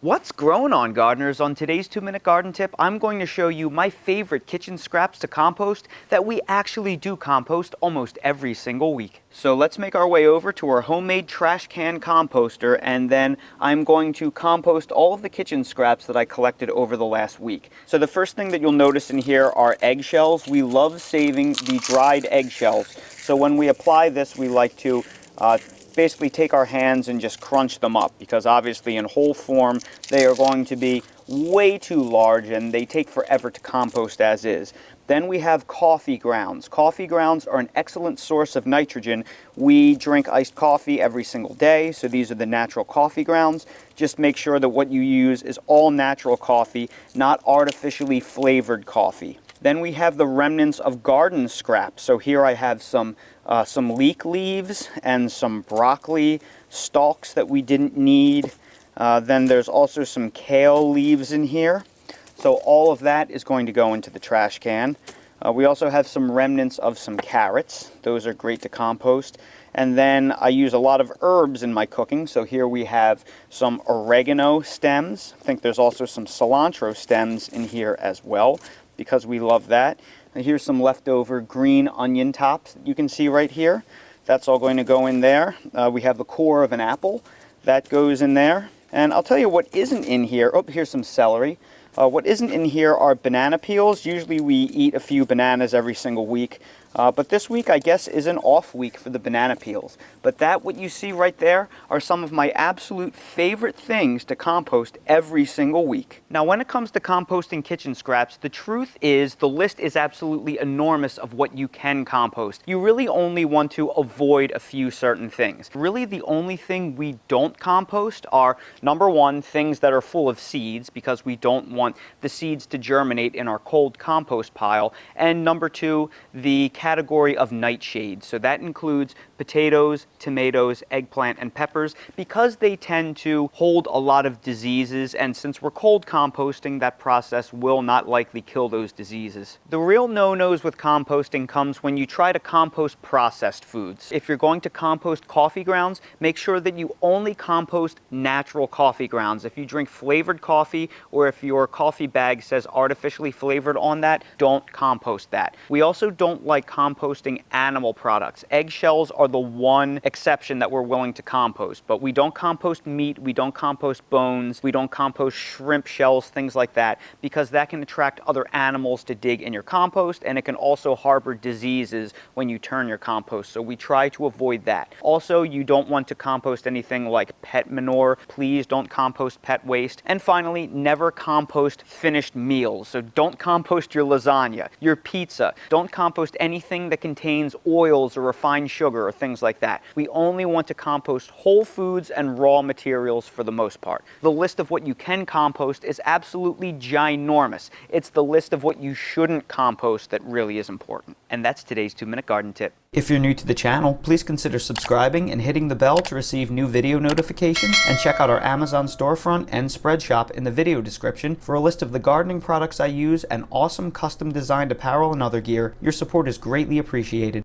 What's growing on, gardeners? On today's 2-minute garden tip, I'm going to show you my favorite kitchen scraps to compost that we actually do compost almost every single week. So let's make our way over to our homemade trash can composter, and then I'm going to compost all of the kitchen scraps that I collected over the last week. So the first thing that you'll notice in here are eggshells. We love saving the dried eggshells. So when we apply this, we like to basically take our hands and just crunch them up, because obviously in whole form they are going to be way too large and they take forever to compost as is. Then we have coffee grounds. Coffee grounds are an excellent source of nitrogen. We drink iced coffee every single day, so these are the natural coffee grounds. Just make sure that what you use is all natural coffee, not artificially flavored coffee. Then we have the remnants of garden scraps. So here I have some leek leaves and some broccoli stalks that we didn't need. Then there's also some kale leaves in here. So all of that is going to go into the trash can. We also have some remnants of some carrots. Those are great to compost. And then I use a lot of herbs in my cooking. So here we have some oregano stems. I think there's also some cilantro stems in here as well, because we love that. And here's some leftover green onion tops that you can see right here. That's all going to go in there. We have the core of an apple. That goes in there. And I'll tell you what isn't in here. Oh, here's some celery. What isn't in here are banana peels. Usually we eat a few bananas every single week. But this week, I guess, is an off week for the banana peels. But what you see right there are some of my absolute favorite things to compost every single week. Now, when it comes to composting kitchen scraps, the truth is the list is absolutely enormous of what you can compost. You really only want to avoid a few certain things. Really, the only thing we don't compost are, number one, things that are full of seeds, because we don't want the seeds to germinate in our cold compost pile. And number two, the category of nightshades. So that includes potatoes, tomatoes, eggplant, and peppers, because they tend to hold a lot of diseases, and since we're cold composting, that process will not likely kill those diseases. The real no-nos with composting comes when you try to compost processed foods. If you're going to compost coffee grounds, make sure that you only compost natural coffee grounds. If you drink flavored coffee, or if your coffee bag says artificially flavored on that, don't compost that. We also don't like composting animal products. Eggshells are the one exception that we're willing to compost, but we don't compost meat, we don't compost bones, we don't compost shrimp shells, things like that, because that can attract other animals to dig in your compost, and it can also harbor diseases when you turn your compost, so we try to avoid that. Also, you don't want to compost anything like pet manure. Please don't compost pet waste. And finally, never compost finished meals. So don't compost your lasagna, your pizza. Don't compost anything that contains oils or refined sugar or things like that. We only want to compost whole foods and raw materials for the most part. The list of what you can compost is absolutely ginormous. It's the list of what you shouldn't compost that really is important. And that's today's 2-minute garden tip. If you're new to the channel, please consider subscribing and hitting the bell to receive new video notifications, and check out our Amazon storefront and Spreadshop in the video description for a list of the gardening products I use and awesome custom designed apparel and other gear. Your support is greatly appreciated.